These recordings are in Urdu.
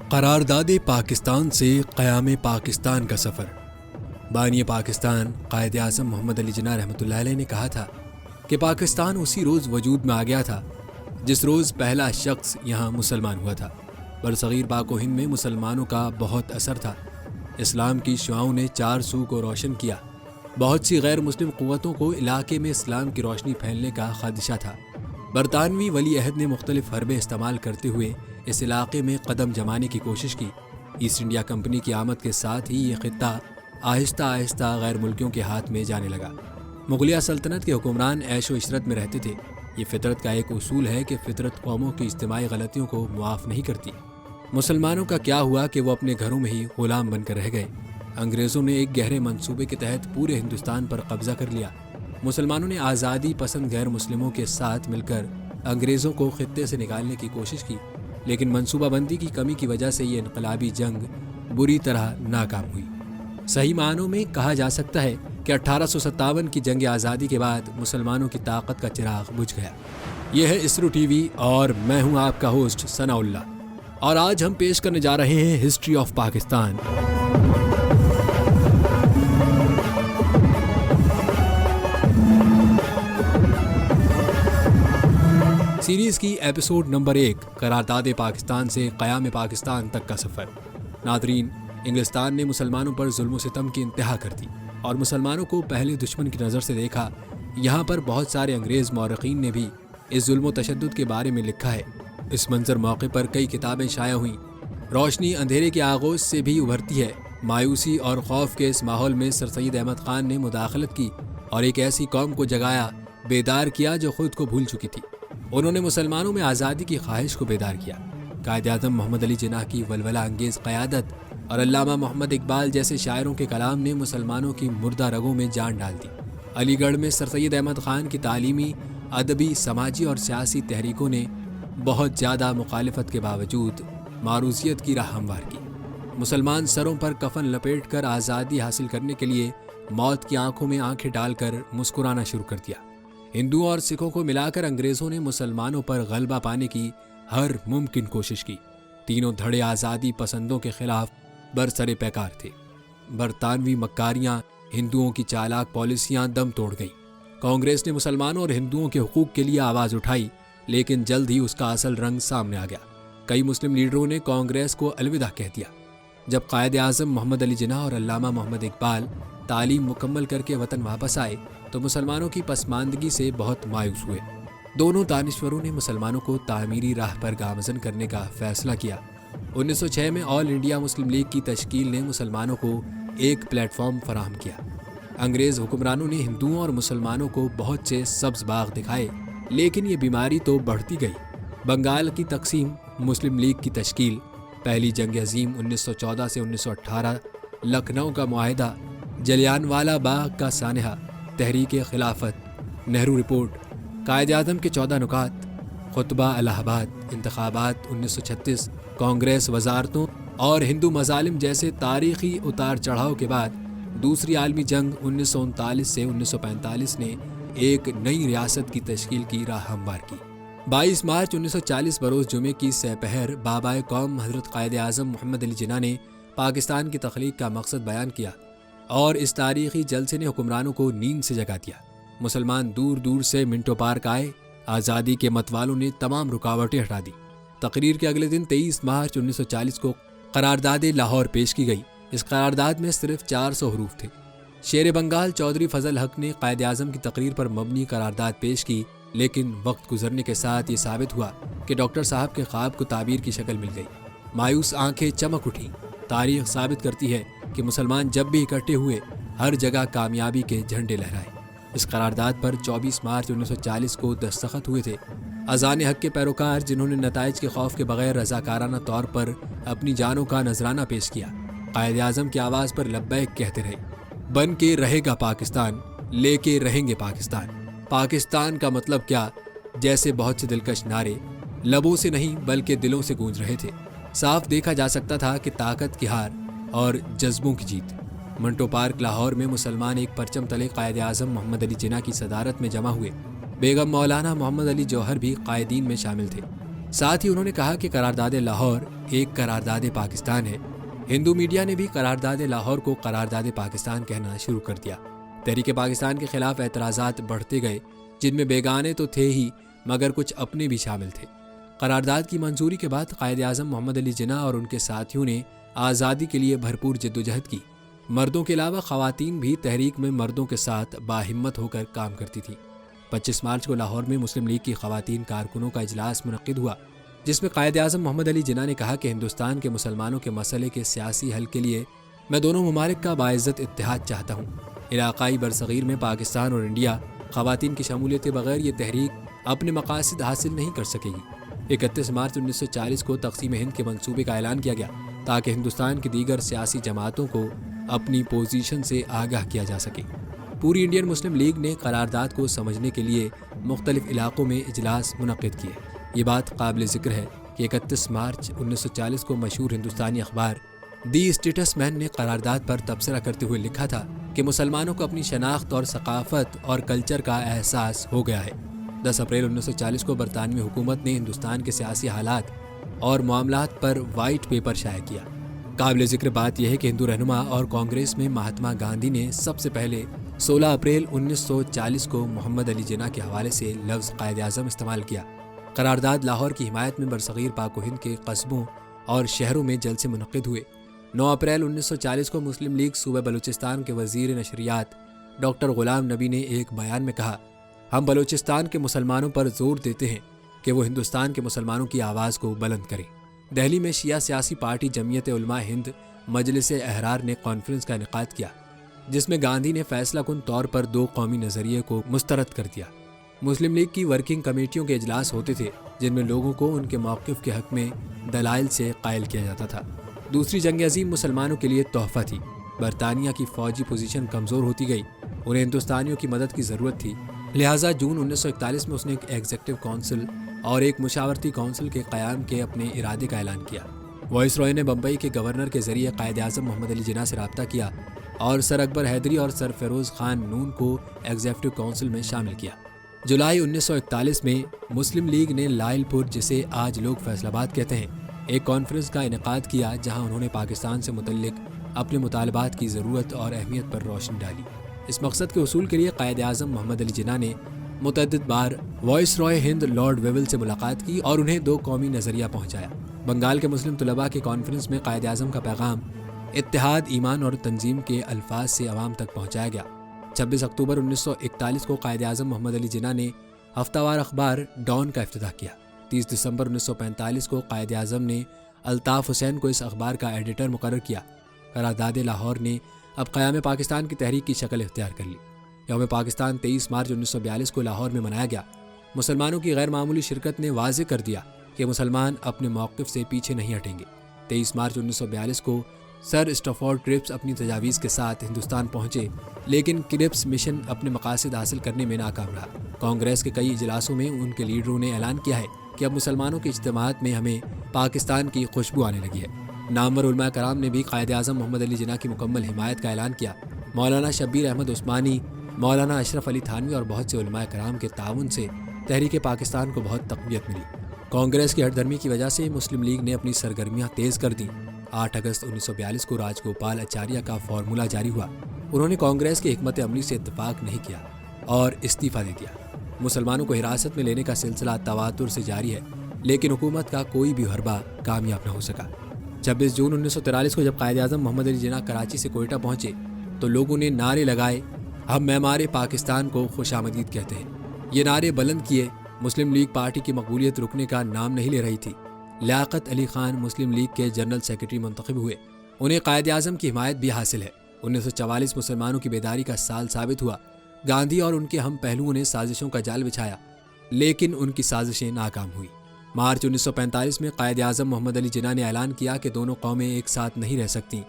قرارداد پاکستان سے قیام پاکستان کا سفر۔ بانی پاکستان قائد اعظم محمد علی جناح رحمۃ اللہ علیہ نے کہا تھا کہ پاکستان اسی روز وجود میں آ گیا تھا جس روز پہلا شخص یہاں مسلمان ہوا تھا۔ برصغیر پاک و ہند میں مسلمانوں کا بہت اثر تھا۔ اسلام کی شعاعوں نے چار سو کو روشن کیا۔ بہت سی غیر مسلم قوتوں کو علاقے میں اسلام کی روشنی پھیلنے کا خدشہ تھا۔ برطانوی ولی عہد نے مختلف حربے استعمال کرتے ہوئے اس علاقے میں قدم جمانے کی کوشش کی۔ ایسٹ انڈیا کمپنی کی آمد کے ساتھ ہی یہ خطہ آہستہ آہستہ غیر ملکیوں کے ہاتھ میں جانے لگا۔ مغلیہ سلطنت کے حکمران عیش و عشرت میں رہتے تھے۔ یہ فطرت کا ایک اصول ہے کہ فطرت قوموں کی اجتماعی غلطیوں کو معاف نہیں کرتی۔ مسلمانوں کا کیا ہوا کہ وہ اپنے گھروں میں ہی غلام بن کر رہ گئے۔ انگریزوں نے ایک گہرے منصوبے کے تحت پورے ہندوستان پر قبضہ کر لیا۔ مسلمانوں نے آزادی پسند غیر مسلموں کے ساتھ مل کر انگریزوں کو خطے سے نکالنے کی کوشش کی، لیکن منصوبہ بندی کی کمی کی وجہ سے یہ انقلابی جنگ بری طرح ناکام ہوئی۔ صحیح معنوں میں کہا جا سکتا ہے کہ 1857 کی جنگ آزادی کے بعد مسلمانوں کی طاقت کا چراغ بجھ گیا۔ یہ ہے اسرو ٹی وی اور میں ہوں آپ کا ہوسٹ ثناء اللہ، اور آج ہم پیش کرنے جا رہے ہیں ہسٹری آف پاکستان۔ سیریز کی ایپیسوڈ نمبر 1، قرارداد پاکستان سے قیام پاکستان تک کا سفر۔ ناظرین، انگلستان نے مسلمانوں پر ظلم و ستم کی انتہا کر دی اور مسلمانوں کو پہلے دشمن کی نظر سے دیکھا۔ یہاں پر بہت سارے انگریز مورخین نے بھی اس ظلم و تشدد کے بارے میں لکھا ہے۔ اس منظر موقع پر کئی کتابیں شائع ہوئیں۔ روشنی اندھیرے کے آغوش سے بھی ابھرتی ہے۔ مایوسی اور خوف کے اس ماحول میں سر سید احمد خان نے مداخلت کی اور ایک ایسی قوم کو جگایا، بیدار کیا جو خود کو بھول چکی تھی۔ انہوں نے مسلمانوں میں آزادی کی خواہش کو بیدار کیا۔ قائد اعظم محمد علی جناح کی ولولہ انگیز قیادت اور علامہ محمد اقبال جیسے شاعروں کے کلام نے مسلمانوں کی مردہ رگوں میں جان ڈال دی۔ علی گڑھ میں سر سید احمد خان کی تعلیمی، ادبی، سماجی اور سیاسی تحریکوں نے بہت زیادہ مخالفت کے باوجود معروضیت کی راہ ہموار کی۔ مسلمان سروں پر کفن لپیٹ کر آزادی حاصل کرنے کے لیے موت کی آنکھوں میں آنکھیں ڈال کر مسکرانا شروع کر دیا۔ ہندوؤں اور سکھوں کو ملا کر انگریزوں نے مسلمانوں پر غلبہ پانے کی ہر ممکن کوشش کی۔ تینوں دھڑے آزادی پسندوں کے خلاف برسر پیکار تھے۔ برطانوی مکاریاں، ہندوؤں کی چالاک پالیسیاں دم توڑ گئیں۔ کانگریس نے مسلمانوں اور ہندوؤں کے حقوق کے لیے آواز اٹھائی، لیکن جلد ہی اس کا اصل رنگ سامنے آ گیا۔ کئی مسلم لیڈروں نے کانگریس کو الوداع کہہ دیا۔ جب قائد اعظم محمد علی جناح اور علامہ محمد اقبال تعلیم مکمل کر کے وطن واپس آئے تو مسلمانوں کی پسماندگی سے بہت مایوس ہوئے۔ دونوں دانشوروں نے مسلمانوں کو تعمیری راہ پر گامزن کرنے کا فیصلہ کیا۔ 1906 میں آل انڈیا مسلم لیگ کی تشکیل نے مسلمانوں کو ایک پلیٹ فارم فراہم کیا۔ انگریز حکمرانوں نے ہندوؤں اور مسلمانوں کو بہت سے سبز باغ دکھائے، لیکن یہ بیماری تو بڑھتی گئی۔ بنگال کی تقسیم، مسلم لیگ کی تشکیل، پہلی جنگ عظیم 1914 سے 1918، لکھنؤ کا معاہدہ، جلیان والا باغ کا سانحہ، تحریک خلافت، نہرو رپورٹ، قائد اعظم کے 14 نکات، خطبہ الہ آباد، انتخابات 1936، کانگریس، وزارتوں اور ہندو مظالم جیسے تاریخی اتار چڑھاؤ کے بعد دوسری عالمی جنگ 1939 سے 1945 نے ایک نئی ریاست کی تشکیل کی راہ ہموار کی۔ 22 مارچ 1940 بروز جمعے کی سپہر بابائے قوم حضرت قائد اعظم محمد علی جناح نے پاکستان کی تخلیق کا مقصد بیان کیا اور اس تاریخی جلسے نے حکمرانوں کو نیند سے جگا دیا۔ مسلمان دور دور سے منٹو پارک آئے۔ آزادی کے متوالوں نے تمام رکاوٹیں ہٹا دی۔ تقریر کے اگلے دن 23 مارچ 1940 کو قرارداد لاہور پیش کی گئی۔ اس قرارداد میں صرف 400 حروف تھے۔ شیر بنگال چودھری فضل حق نے قائد اعظم کی تقریر پر مبنی قرارداد پیش کی، لیکن وقت گزرنے کے ساتھ یہ ثابت ہوا کہ ڈاکٹر صاحب کے خواب کو تعبیر کی شکل مل گئی۔ مایوس آنکھیں چمک اٹھیں۔ تاریخ ثابت کرتی ہے کہ مسلمان جب بھی اکٹھے ہوئے، ہر جگہ کامیابی کے جھنڈے لہرائے۔ اس قرارداد پر 24 مارچ 1940 کو دستخط ہوئے تھے۔ اذان حق کے پیروکار جنہوں نے نتائج کے خوف کے بغیر رضاکارانہ طور پر اپنی جانوں کا نذرانہ پیش کیا، قائد اعظم کی آواز پر لبیک کہتے رہے۔ بن کے رہے گا پاکستان، لے کے رہیں گے پاکستان۔ پاکستان کا مطلب کیا؟ جیسے بہت سے دلکش نعرے لبوں سے نہیں بلکہ دلوں سے گونج رہے تھے۔ صاف دیکھا جا سکتا تھا کہ طاقت کی ہار اور جذبوں کی جیت۔ منٹو پارک لاہور میں مسلمان ایک پرچم تلے قائد اعظم محمد علی جناح کی صدارت میں جمع ہوئے۔ بیگم مولانا محمد علی جوہر بھی قائدین میں شامل تھے۔ ساتھ ہی انہوں نے کہا کہ قرارداد لاہور ایک قرارداد پاکستان ہے۔ ہندو میڈیا نے بھی قرارداد لاہور کو قرارداد پاکستان کہنا شروع کر دیا۔ تحریک پاکستان کے خلاف اعتراضات بڑھتے گئے، جن میں بیگانے تو تھے ہی مگر کچھ اپنے بھی شامل تھے۔ قرارداد کی منظوری کے بعد قائد اعظم محمد علی جناح اور ان کے ساتھیوں نے آزادی کے لیے بھرپور جدوجہد کی۔ مردوں کے علاوہ خواتین بھی تحریک میں مردوں کے ساتھ باہمت ہو کر کام کرتی تھیں۔ 25 مارچ کو لاہور میں مسلم لیگ کی خواتین کارکنوں کا اجلاس منعقد ہوا، جس میں قائد اعظم محمد علی جناح نے کہا کہ ہندوستان کے مسلمانوں کے مسئلے کے سیاسی حل کے لیے میں دونوں ممالک کا باعزت اتحاد چاہتا ہوں۔ علاقائی برصغیر میں پاکستان اور انڈیا خواتین کی شمولیت کے بغیر یہ تحریک اپنے مقاصد حاصل نہیں کر سکے گی۔ 31 مارچ 1940 کو تقسیم ہند کے منصوبے کا اعلان کیا گیا تاکہ ہندوستان کی دیگر سیاسی جماعتوں کو اپنی پوزیشن سے آگاہ کیا جا سکے۔ پوری انڈین مسلم لیگ نے قرارداد کو سمجھنے کے لیے مختلف علاقوں میں اجلاس منعقد کیے۔ یہ بات قابل ذکر ہے کہ 31 مارچ 1940 کو مشہور ہندوستانی اخبار دی اسٹیٹس مین نے قرارداد پر تبصرہ کرتے ہوئے لکھا تھا کہ مسلمانوں کو اپنی شناخت اور ثقافت اور کلچر کا احساس ہو گیا ہے۔ 10 اپریل 1940 کو برطانوی حکومت نے ہندوستان کے سیاسی حالات اور معاملات پر وائٹ پیپر شائع کیا۔ قابل ذکر بات یہ ہے کہ ہندو رہنما اور کانگریس میں مہاتما گاندھی نے سب سے پہلے 16 اپریل 1940 کو محمد علی جناح کے حوالے سے لفظ قائد اعظم استعمال کیا۔ قرارداد لاہور کی حمایت میں برصغیر پاک و ہند کے قصبوں اور شہروں میں جلسے منعقد ہوئے۔ 9 اپریل 1940 کو مسلم لیگ صوبہ بلوچستان کے وزیر نشریات ڈاکٹر غلام نبی نے ایک بیان میں کہا، ہم بلوچستان کے مسلمانوں پر زور دیتے ہیں کہ وہ ہندوستان کے مسلمانوں کی آواز کو بلند کریں۔ دہلی میں شیعہ سیاسی پارٹی جمعیت علماء ہند مجلس احرار نے کانفرنس کا انعقاد کیا، جس میں گاندھی نے فیصلہ کن طور پر 2 قومی نظریے کو مسترد کر دیا۔ مسلم لیگ کی ورکنگ کمیٹیوں کے اجلاس ہوتے تھے، جن میں لوگوں کو ان کے موقف کے حق میں دلائل سے قائل کیا جاتا تھا۔ دوسری جنگ عظیم مسلمانوں کے لیے تحفہ تھی۔ برطانیہ کی فوجی پوزیشن کمزور ہوتی گئی، انہیں ہندوستانیوں کی مدد کی ضرورت تھی، لہٰذا جون 1941 میں اس نے ایک ایگزیکٹو کونسل اور ایک مشاورتی کونسل کے قیام کے اپنے ارادے کا اعلان کیا۔ وائس رائے نے بمبئی کے گورنر کے ذریعے قائد اعظم محمد علی جناح سے رابطہ کیا اور سر اکبر حیدری اور سر فیروز خان نون کو ایگزیکٹو کونسل میں شامل کیا۔ جولائی 1941 میں مسلم لیگ نے لائل پور، جسے آج لوگ فیصل آباد کہتے ہیں، ایک کانفرنس کا انعقاد کیا جہاں انہوں نے پاکستان سے متعلق اپنے مطالبات کی ضرورت اور اہمیت پر روشنی ڈالی۔ اس مقصد کے حصول کے لیے قائد اعظم محمد علی جناح نے متعدد بار وائس رائے ہند لارڈ ویول سے ملاقات کی اور انہیں 2 قومی نظریہ پہنچایا۔ بنگال کے مسلم طلباء کے کانفرنس میں قائد اعظم کا پیغام اتحاد، ایمان اور تنظیم کے الفاظ سے عوام تک پہنچایا گیا۔ 26 اکتوبر 1941 کو قائد اعظم محمد علی جناح نے ہفتہ وار اخبار ڈان کا افتتاح کیا۔ 30 دسمبر 1945 کو قائد اعظم نے الطاف حسین کو اس اخبار کا ایڈیٹر مقرر کیا۔ قرارداد لاہور نے اب قیام پاکستان کی تحریک کی شکل اختیار کر لی۔ یوم پاکستان 23 مارچ 1942 کو لاہور میں منایا گیا۔ مسلمانوں کی غیر معمولی شرکت نے واضح کر دیا کہ مسلمان اپنے موقف سے پیچھے نہیں ہٹیں گے۔ 23 مارچ 1942 کو سر اسٹفورڈ کرپس اپنی تجاویز کے ساتھ ہندوستان پہنچے، لیکن کرپس مشن اپنے مقاصد حاصل کرنے میں ناکام رہا۔ کانگریس کے کئی اجلاسوں میں ان کے لیڈروں نے اعلان کیا ہے کہ اب مسلمانوں کے اجتماعات میں ہمیں پاکستان کی خوشبو آنے لگی ہے۔ نامور علماء کرام نے بھی قائد اعظم محمد علی جناح کی مکمل حمایت کا اعلان کیا۔ مولانا شبیر احمد عثمانی، مولانا اشرف علی تھانوی اور بہت سے علماء کرام کے تعاون سے تحریک پاکستان کو بہت تقویت ملی۔ کانگریس کی ہٹ دھرمی کی وجہ سے مسلم لیگ نے اپنی سرگرمیاں تیز کر دیں۔ 8 اگست 1942 کو راج گوپال اچاریہ کا فارمولہ جاری ہوا۔ انہوں نے کانگریس کی حکمت عملی سے اتفاق نہیں کیا اور استعفیٰ دے دیا۔ مسلمانوں کو حراست میں لینے کا سلسلہ تواتر سے جاری ہے، لیکن حکومت کا کوئی بھی حربہ کامیاب نہ ہو سکا۔ 26 جون 1943 کو جب قائد اعظم محمد علی جناح کراچی سے کوئٹہ پہنچے تو لوگوں نے نعرے لگائے، ہم معمار پاکستان کو خوش آمدید کہتے ہیں۔ یہ نعرے بلند کیے۔ مسلم لیگ پارٹی کی مقبولیت رکنے کا نام نہیں لے رہی تھی۔ لیاقت علی خان مسلم لیگ کے جنرل سیکرٹری منتخب ہوئے، انہیں قائد اعظم کی حمایت بھی حاصل ہے۔ 1944 مسلمانوں کی بیداری کا سال ثابت ہوا۔ گاندھی اور ان کے ہم پہلوؤں نے سازشوں کا جال بچھایا، لیکن ان کی سازشیں ناکام ہوئی۔ مارچ 1945 میں قائد اعظم محمد علی جناح نے اعلان کیا کہ دونوں قومیں ایک ساتھ نہیں رہ سکتیں۔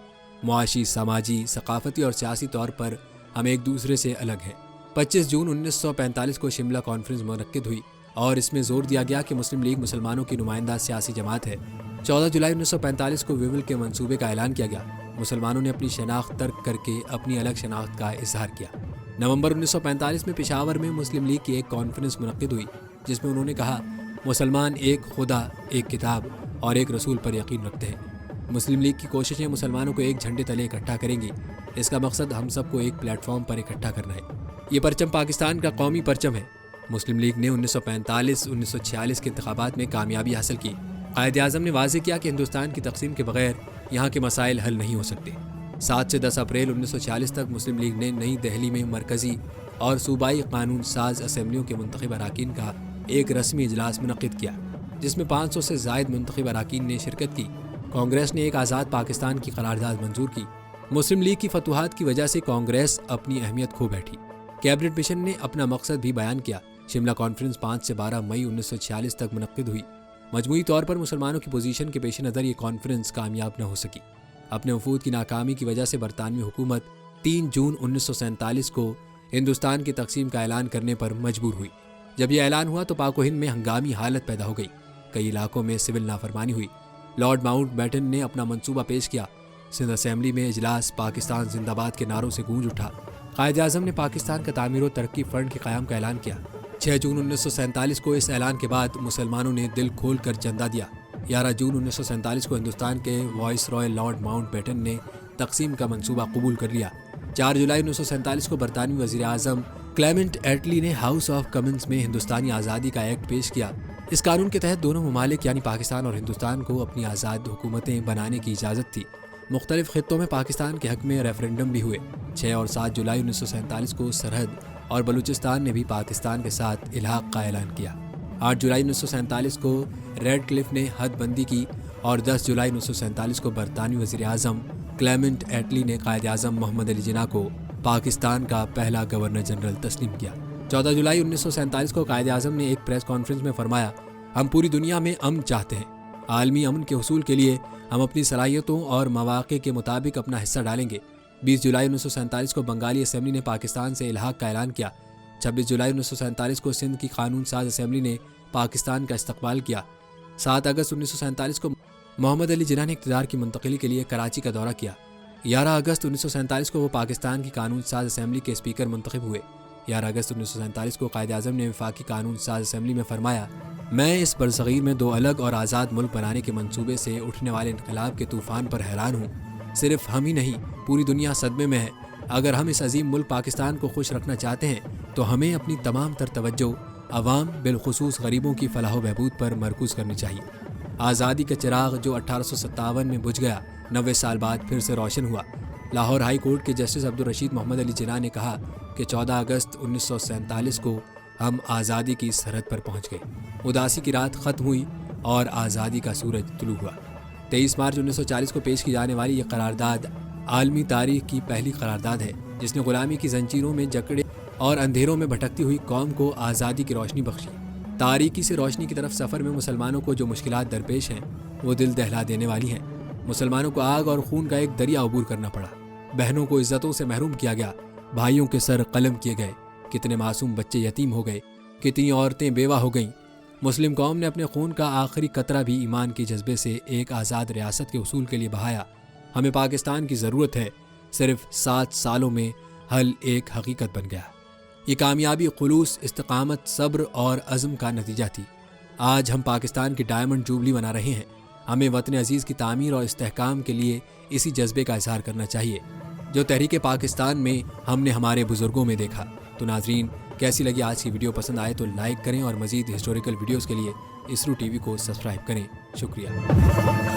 معاشی، سماجی، ثقافتی اور سیاسی طور پر ہم ایک دوسرے سے الگ ہیں۔ 25 جون 1945 کو شملہ کانفرنس منعقد ہوئی اور اس میں زور دیا گیا کہ مسلم لیگ مسلمانوں کی نمائندہ سیاسی جماعت ہے۔ 14 جولائی 1945 کو ویول کے منصوبے کا اعلان کیا گیا۔ مسلمانوں نے اپنی شناخت ترک کر کے اپنی الگ شناخت کا اظہار کیا۔ نومبر 1945 میں پشاور میں مسلم لیگ کی ایک کانفرنس منعقد ہوئی، جس میں انہوں نے کہا مسلمان ایک خدا، ایک کتاب اور ایک رسول پر یقین رکھتے ہیں۔ مسلم لیگ کی کوششیں مسلمانوں کو ایک جھنڈے تلے اکٹھا کریں گی۔ اس کا مقصد ہم سب کو ایک پلیٹ فارم پر اکٹھا کرنا ہے۔ یہ پرچم پاکستان کا قومی پرچم ہے۔ مسلم لیگ نے 1945-1946 کے انتخابات میں کامیابی حاصل کی۔ قائد اعظم نے واضح کیا کہ ہندوستان کی تقسیم کے بغیر یہاں کے مسائل حل نہیں ہو سکتے۔ 7 سے 10 اپریل 1946 تک مسلم لیگ نے نئی دہلی میں مرکزی اور صوبائی قانون ساز اسمبلیوں کے منتخب اراکین کا ایک رسمی اجلاس منعقد کیا، جس میں 500 سے زائد منتخب اراکین نے شرکت کی۔ کانگریس نے ایک آزاد پاکستان کی قرارداد منظور کی۔ مسلم لیگ کی فتوحات کی وجہ سے کانگریس اپنی اہمیت کھو بیٹھی۔ کیبنٹ مشن نے اپنا مقصد بھی بیان کیا۔ شملہ کانفرنس 5 سے 12 مئی 1946 تک منعقد ہوئی۔ مجموعی طور پر مسلمانوں کی پوزیشن کے پیش نظر یہ کانفرنس کامیاب نہ ہو سکی۔ اپنے وفود کی ناکامی کی وجہ سے برطانوی حکومت 3 جون 1947 کو ہندوستان کی تقسیم کا اعلان کرنے پر مجبور ہوئی۔ جب یہ اعلان ہوا تو پاک و ہند میں ہنگامی حالت پیدا ہو گئی۔ کئی علاقوں میں سول نافرمانی ہوئی۔ لارڈ ماؤنٹ بیٹن نے اپنا منصوبہ پیش کیا۔ سندھ اسمبلی میں اجلاس پاکستان زندہ باد کے نعروں سے گونج اٹھا۔ قائد اعظم نے پاکستان کا تعمیر و ترقی فنڈ کے قیام کا اعلان کیا۔ 6 جون 1947 کو اس اعلان کے بعد مسلمانوں نے دل کھول کر چندہ دیا۔ 11 جون 1947 کو ہندوستان کے وائس رائے لارڈ ماؤنٹ بیٹن نے تقسیم کا منصوبہ قبول کر لیا۔ 4 جولائی 1947 کو برطانوی وزیر اعظم کلیمنٹ ایٹلی نے ہاؤس آف کامنز میں ہندوستانی آزادی کا ایکٹ پیش کیا۔ اس قانون کے تحت دونوں ممالک یعنی پاکستان اور ہندوستان کو اپنی آزاد حکومتیں بنانے کی اجازت تھی۔ مختلف خطوں میں پاکستان کے حق میں ریفرنڈم بھی ہوئے۔ 6 اور 7 جولائی 1947 کو سرحد اور بلوچستان نے بھی پاکستان کے ساتھ الحاق کا اعلان کیا۔ 8 جولائی 1947 کو ریڈ کلف نے حد بندی کی اور 10 جولائی 1947 کو برطانوی وزیر اعظم کلیمنٹ ایٹلی نے قائد اعظم محمد علی جناح کو پاکستان کا پہلا گورنر جنرل تسلیم کیا۔ 14 جولائی 1947 کو قائد اعظم نے ایک پریس کانفرنس میں فرمایا، ہم پوری دنیا میں امن چاہتے ہیں۔ عالمی امن کے حصول کے لیے ہم اپنی صلاحیتوں اور مواقع کے مطابق اپنا حصہ ڈالیں گے۔ 20 جولائی 1947 کو بنگالی اسمبلی نے پاکستان سے الحاق کا اعلان کیا۔ 26 جولائی 1947 کو سندھ کی قانون ساز اسمبلی نے پاکستان کا استقبال کیا۔ 7 اگست 1947 کو محمد علی جناح نے اقتدار کی منتقلی کے لیے کراچی کا دورہ کیا۔ 11 اگست 1947 کو وہ پاکستان کی قانون ساز اسمبلی کے اسپیکر منتخب ہوئے۔ 11 اگست 1947 کو قائد اعظم نے وفاقی قانون ساز اسمبلی میں فرمایا، میں اس برصغیر میں 2 الگ اور آزاد ملک بنانے کے منصوبے سے اٹھنے والے انقلاب کے طوفان پر حیران ہوں۔ صرف ہم ہی نہیں، پوری دنیا صدمے میں ہے۔ اگر ہم اس عظیم ملک پاکستان کو خوش رکھنا چاہتے ہیں تو ہمیں اپنی تمام تر توجہ عوام بالخصوص غریبوں کی فلاح و بہبود پر مرکوز کرنی چاہیے۔ آزادی کا چراغ جو 1857 میں بجھ گیا، 90 سال بعد پھر سے روشن ہوا۔ لاہور ہائی کورٹ کے جسٹس عبدالرشید محمد علی جناح نے کہا کہ 14 اگست 1947 کو ہم آزادی کی سرحد پر پہنچ گئے۔ اداسی کی رات ختم ہوئی اور آزادی کا سورج طلوع ہوا۔ 23 مارچ 1940 کو پیش کی جانے والی یہ قرارداد عالمی تاریخ کی پہلی قرارداد ہے جس نے غلامی کی زنجیروں میں جکڑے اور اندھیروں میں بھٹکتی ہوئی قوم کو آزادی کی روشنی بخشی۔ تاریکی سے روشنی کی طرف سفر میں مسلمانوں کو جو مشکلات درپیش ہیں وہ دل دہلا دینے والی ہیں۔ مسلمانوں کو آگ اور خون کا ایک دریا عبور کرنا پڑا۔ بہنوں کو عزتوں سے محروم کیا گیا، بھائیوں کے سر قلم کیے گئے، کتنے معصوم بچے یتیم ہو گئے، کتنی عورتیں بیوہ ہو گئیں۔ مسلم قوم نے اپنے خون کا آخری قطرہ بھی ایمان کے جذبے سے ایک آزاد ریاست کے حصول کے لیے بہایا۔ ہمیں پاکستان کی ضرورت ہے۔ صرف 7 سالوں میں حل ایک حقیقت بن گیا۔ یہ کامیابی خلوص، استقامت، صبر اور عزم کا نتیجہ تھی۔ آج ہم پاکستان کی ڈائمنڈ جوبلی منا رہے ہیں۔ ہمیں وطن عزیز کی تعمیر اور استحکام کے لیے اسی جذبے کا اظہار کرنا چاہیے جو تحریک پاکستان میں ہم نے ہمارے بزرگوں میں دیکھا۔ تو ناظرین، کیسی لگی آج کی ویڈیو؟ پسند آئے تو لائک کریں اور مزید ہسٹوریکل ویڈیوز کے لیے اسرو ٹی وی کو سبسکرائب کریں۔ شکریہ۔